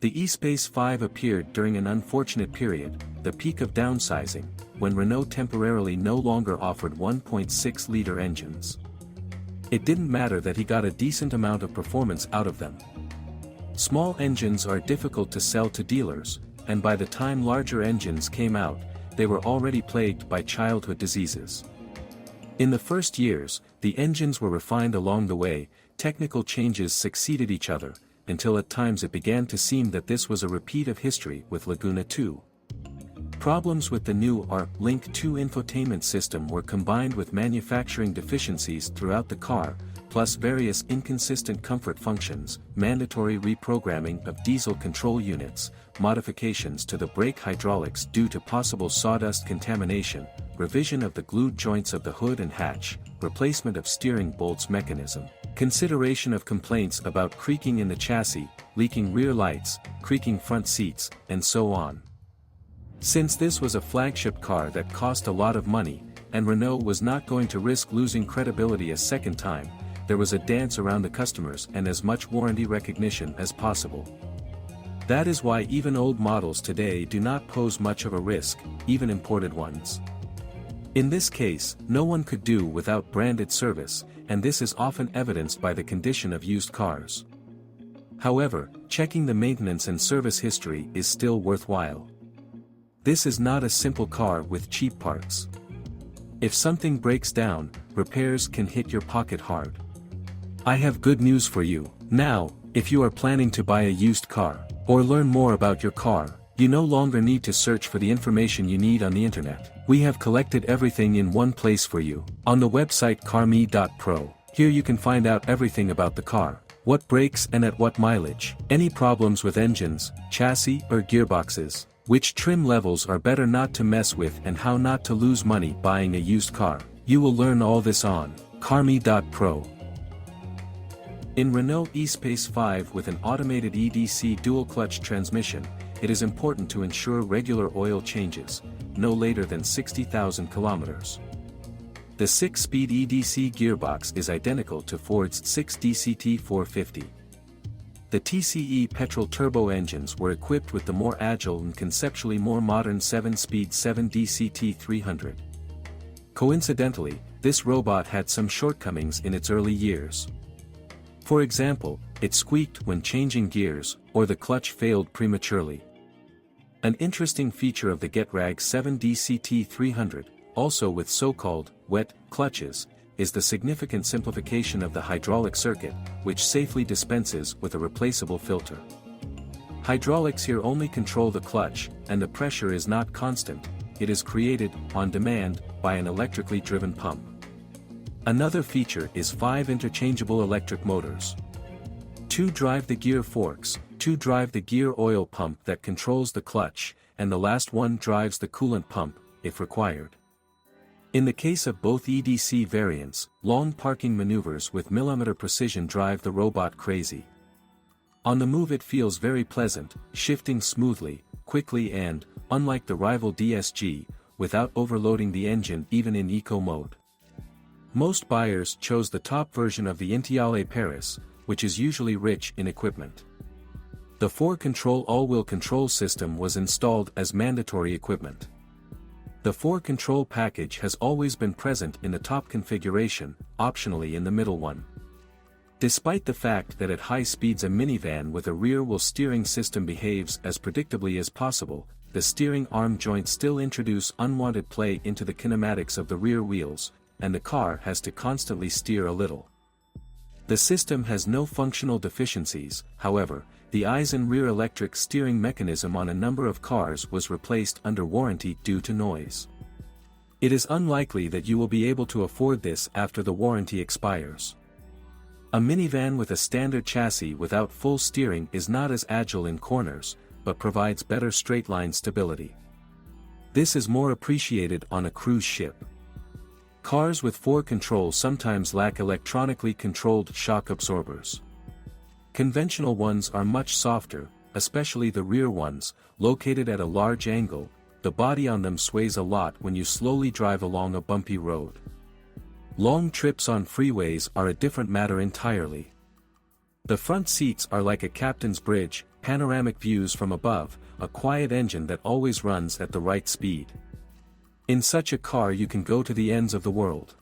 The Espace 5 appeared during an unfortunate period, the peak of downsizing, when Renault temporarily no longer offered 1.6-liter engines. It didn't matter that he got a decent amount of performance out of them. Small engines are difficult to sell to dealers, and by the time larger engines came out, they were already plagued by childhood diseases. In the first years, the engines were refined along the way, technical changes succeeded each other, until at times it began to seem that this was a repeat of history with Laguna 2. Problems with the new Link 2 infotainment system were combined with manufacturing deficiencies throughout the car, plus various inconsistent comfort functions, mandatory reprogramming of diesel control units, modifications to the brake hydraulics due to possible sawdust contamination, revision of the glued joints of the hood and hatch, replacement of steering bolts mechanism, consideration of complaints about creaking in the chassis, leaking rear lights, creaking front seats, and so on. Since this was a flagship car that cost a lot of money, and Renault was not going to risk losing credibility a second time, there was a dance around the customers and as much warranty recognition as possible. That is why even old models today do not pose much of a risk, even imported ones. In this case, no one could do without branded service, and this is often evidenced by the condition of used cars. However, checking the maintenance and service history is still worthwhile. This is not a simple car with cheap parts. If something breaks down, repairs can hit your pocket hard. I have good news for you. Now, if you are planning to buy a used car, or learn more about your car, you no longer need to search for the information you need on the internet. We have collected everything in one place for you, on the website carme.pro. Here you can find out everything about the car, what breaks and at what mileage, any problems with engines, chassis or gearboxes, which trim levels are better not to mess with, and how not to lose money buying a used car. You will learn all this on carme.pro. In Renault Espace 5 with an automated EDC dual-clutch transmission, it is important to ensure regular oil changes, no later than 60,000 kilometers. The 6-speed EDC gearbox is identical to Ford's 6 DCT 450. The TCe Petrol Turbo engines were equipped with the more agile and conceptually more modern 7-speed 7 DCT 300. Coincidentally, this robot had some shortcomings in its early years. For example, it squeaked when changing gears, or the clutch failed prematurely. An interesting feature of the GetRag 7 DCT 300, also with so-called wet clutches, is the significant simplification of the hydraulic circuit, which safely dispenses with a replaceable filter. Hydraulics here only control the clutch, and the pressure is not constant, it is created, on demand, by an electrically driven pump. Another feature is 5 interchangeable electric motors. 2 drive the gear forks, 2 drive the gear oil pump that controls the clutch, and the last one drives the coolant pump, if required. In the case of both EDC variants, long parking maneuvers with millimeter precision drive the robot crazy. On the move it feels very pleasant, shifting smoothly, quickly and, unlike the rival DSG, without overloading the engine even in eco mode. Most buyers chose the top version of the Intiale Paris, which is usually rich in equipment. The 4Control all-wheel control system was installed as mandatory equipment. The 4Control package has always been present in the top configuration, optionally in the middle one. Despite the fact that at high speeds a minivan with a rear-wheel steering system behaves as predictably as possible, the steering arm joints still introduce unwanted play into the kinematics of the rear wheels, and the car has to constantly steer a little. The system has no functional deficiencies, however. The Eisen rear electric steering mechanism on a number of cars was replaced under warranty due to noise. It is unlikely that you will be able to afford this after the warranty expires. A minivan with a standard chassis without full steering is not as agile in corners, but provides better straight-line stability. This is more appreciated on a cruise ship. Cars with 4Control sometimes lack electronically controlled shock absorbers. Conventional ones are much softer, especially the rear ones, located at a large angle. The body on them sways a lot when you slowly drive along a bumpy road. Long trips on freeways are a different matter entirely. The front seats are like a captain's bridge, panoramic views from above, a quiet engine that always runs at the right speed. In such a car you can go to the ends of the world.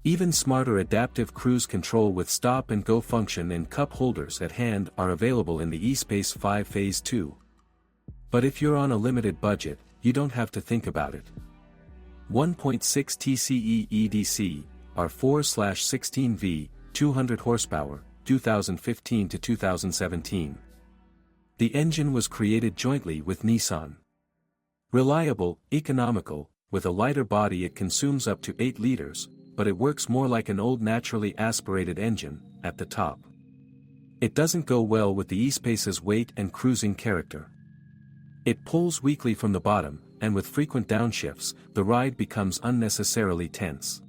Even smarter adaptive cruise control with stop-and-go function and cup holders at hand are available in the Espace 5 Phase 2. But if you're on a limited budget, you don't have to think about it. 1.6 TCe EDC, R4/16V, 200 horsepower, 2015 to 2017. The engine was created jointly with Nissan. Reliable, economical, with a lighter body it consumes up to 8 liters, but it works more like an old naturally aspirated engine, at the top. It doesn't go well with the Espace's weight and cruising character. It pulls weakly from the bottom, and with frequent downshifts, the ride becomes unnecessarily tense.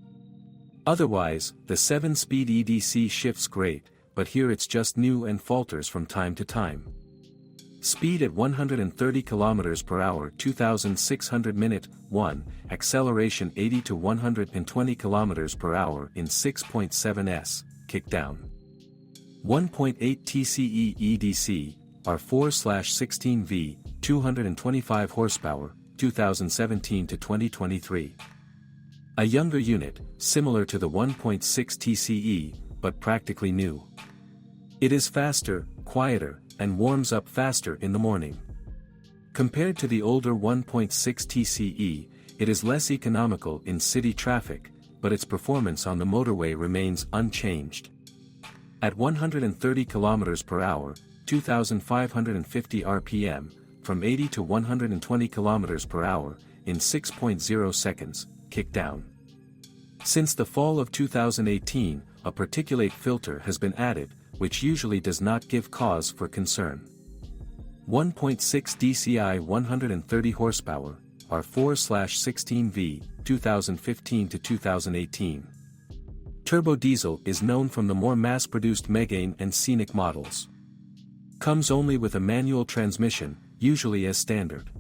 Otherwise, the 7-speed EDC shifts great, but here it's just new and falters from time to time. Speed at 130 km per hour 2600 minute, 1, acceleration 80 to 120 km per hour in 6.7s, kickdown. 1.8 TCe EDC, R4/16V, 225 horsepower, 2017 to 2023. A younger unit, similar to the 1.6 TCe, but practically new. It is faster, quieter, and warms up faster in the morning. Compared to the older 1.6 TCe, it is less economical in city traffic, but its performance on the motorway remains unchanged. At 130 km per hour, 2,550 RPM, from 80 to 120 km per hour, in 6.0 seconds, kickdown. Since the fall of 2018, a particulate filter has been added, which usually does not give cause for concern. 1.6 DCi 130 horsepower, R4/16V, 2015 to 2018. Turbo diesel is known from the more mass-produced Megane and Scenic models. Comes only with a manual transmission, usually as standard.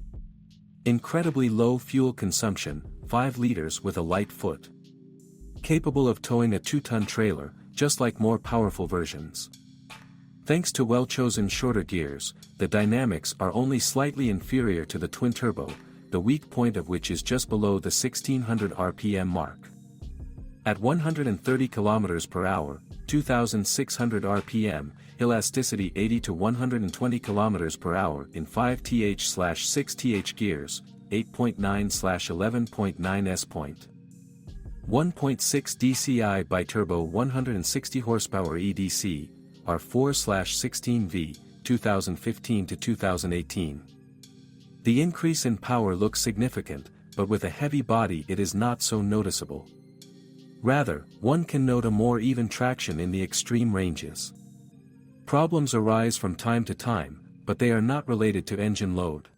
Incredibly low fuel consumption, 5 liters with a light foot. Capable of towing a 2-ton trailer, just like more powerful versions. Thanks to well-chosen shorter gears, the dynamics are only slightly inferior to the twin-turbo, the weak point of which is just below the 1600 RPM mark. At 130 km per hour, 2600 RPM, elasticity 80 to 120 km per hour in 5th/6th gears, 8.9/11.9s point. 1.6 DCi biturbo 160 horsepower EDC, R4/16V, 2015 to 2018. The increase in power looks significant, but with a heavy body it is not so noticeable. Rather, one can note a more even traction in the extreme ranges. Problems arise from time to time, but they are not related to engine load.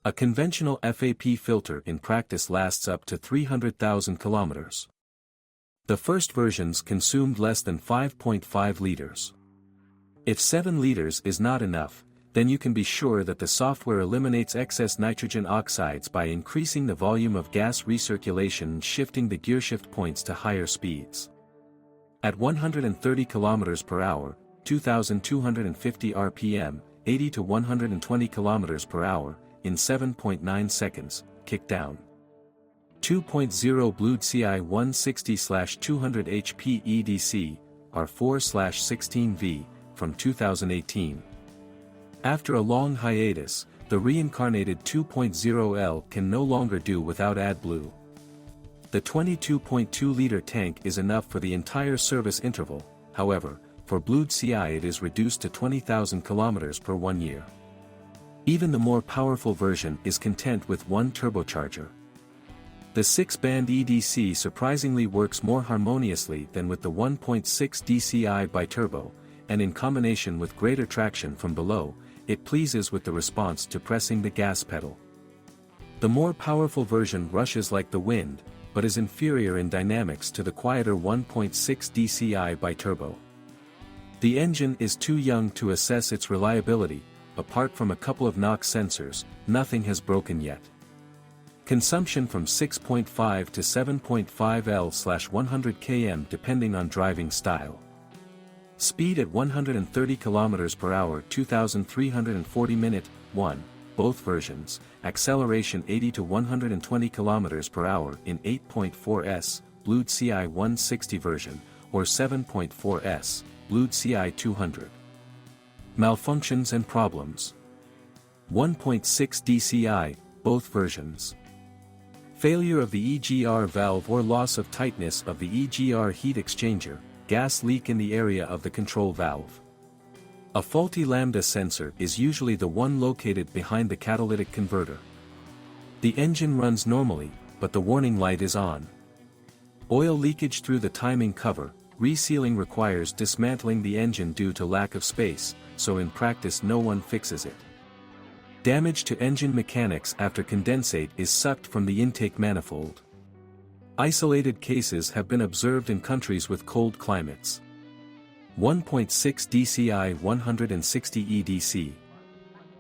A conventional FAP filter in practice lasts up to 300,000 kilometers. The first versions consumed less than 5.5 liters. If 7 liters is not enough, then you can be sure that the software eliminates excess nitrogen oxides by increasing the volume of gas recirculation and shifting the gearshift points to higher speeds. At 130 km per hour, 2,250 RPM, 80 to 120 km per hour, in 7.9 seconds, kickdown. 2.0 Blued CI 160/200 HP EDC, R4/16V, from 2018. After a long hiatus, the reincarnated 2.0L can no longer do without AdBlue. The 22.2-liter tank is enough for the entire service interval, however, for Blued CI it is reduced to 20,000 km per 1 year. Even the more powerful version is content with one turbocharger. The 6-band EDC surprisingly works more harmoniously than with the 1.6 DCi biturbo, and in combination with greater traction from below, it pleases with the response to pressing the gas pedal. The more powerful version rushes like the wind, but is inferior in dynamics to the quieter 1.6 DCi biturbo. The engine is too young to assess its reliability. Apart from a couple of NOx sensors, nothing has broken yet. Consumption from 6.5 to 7.5 L/100 km depending on driving style. Speed at 130 km per hour 2340 minute, 1, both versions, acceleration 80 to 120 km per hour in 8.4S, Blued CI 160 version, or 7.4S, Blued CI 200. Malfunctions and problems. 1.6 DCi, both versions. Failure of the EGR valve or loss of tightness of the EGR heat exchanger, gas leak in the area of the control valve. A faulty lambda sensor is usually the one located behind the catalytic converter. The engine runs normally, but the warning light is on. Oil leakage through the timing cover, resealing requires dismantling the engine due to lack of space, so in practice no one fixes it. Damage to engine mechanics after condensate is sucked from the intake manifold. Isolated cases have been observed in countries with cold climates. 1.6 DCi 160 EDC.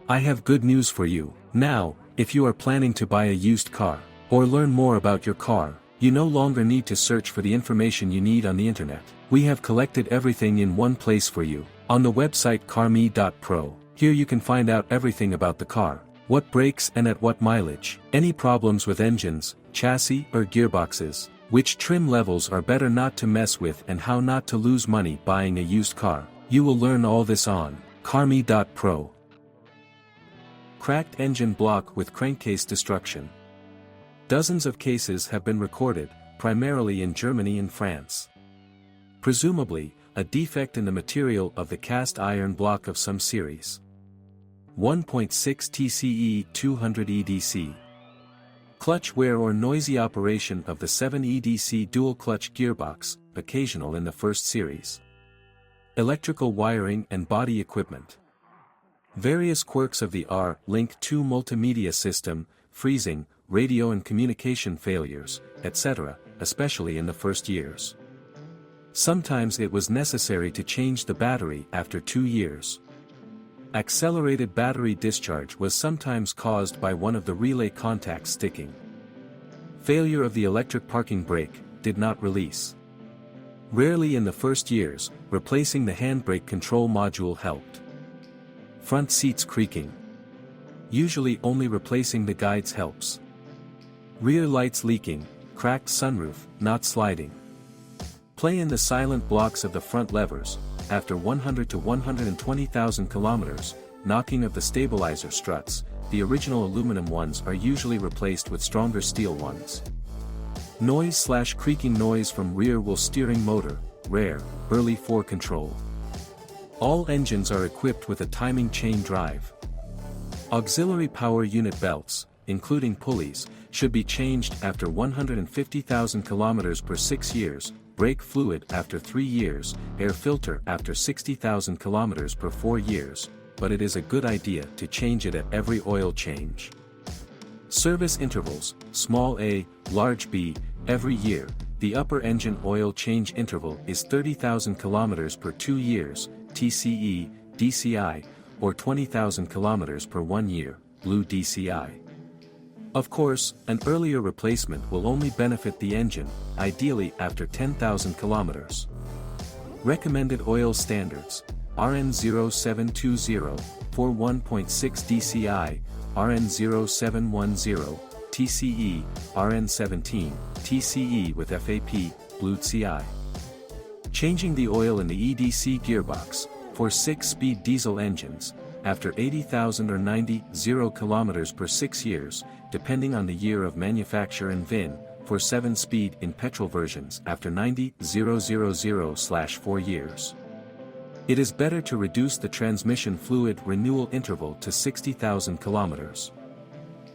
I have good news for you. Now, if you are planning to buy a used car, or learn more about your car, you no longer need to search for the information you need on the internet. We have collected everything in one place for you, on the website carme.pro. Here you can find out everything about the car, what breaks and at what mileage, any problems with engines, chassis or gearboxes, which trim levels are better not to mess with, and how not to lose money buying a used car. You will learn all this on carme.pro. Cracked engine block with crankcase destruction. Dozens of cases have been recorded, primarily in Germany and France. Presumably, a defect in the material of the cast iron block of some series. 1.6 TCe 200 EDC. Clutch wear or noisy operation of the 7 EDC dual-clutch gearbox, occasional in the first series. Electrical wiring and body equipment. Various quirks of the R-Link 2 multimedia system, freezing, radio and communication failures, etc., especially in the first years. Sometimes it was necessary to change the battery after 2 years. Accelerated battery discharge was sometimes caused by one of the relay contacts sticking. Failure of the electric parking brake, did not release. Rarely in the first years, replacing the handbrake control module helped. Front seats creaking. Usually only replacing the guides helps. Rear lights leaking, cracked sunroof, not sliding. Play in the silent blocks of the front levers, after 100 to 120,000 kilometers, knocking of the stabilizer struts. The original aluminum ones are usually replaced with stronger steel ones. Noise/creaking noise from rear wheel steering motor, rare, early 4 control. All engines are equipped with a timing chain drive. Auxiliary power unit belts, including pulleys, should be changed after 150,000 kilometers per 6 years, brake fluid after 3 years, air filter after 60,000 kilometers per 4 years, but it is a good idea to change it at every oil change. Service intervals, small a, large B, every year. The upper engine oil change interval is 30,000 kilometers per 2 years, TCe, DCi, or 20,000 kilometers per 1 year, Blue DCi. Of course, an earlier replacement will only benefit the engine, ideally after 10,000 kilometers. Recommended oil standards: RN0720 for 1.6 DCi, RN0710, TCe, RN17, TCe with FAP, Blued CI. Changing the oil in the EDC gearbox, for 6-speed diesel engines, after 80,000 or 90,000 km per 6 years, depending on the year of manufacture and VIN, for 7-speed in petrol versions after 90,000/4 years. It is better to reduce the transmission fluid renewal interval to 60,000 km.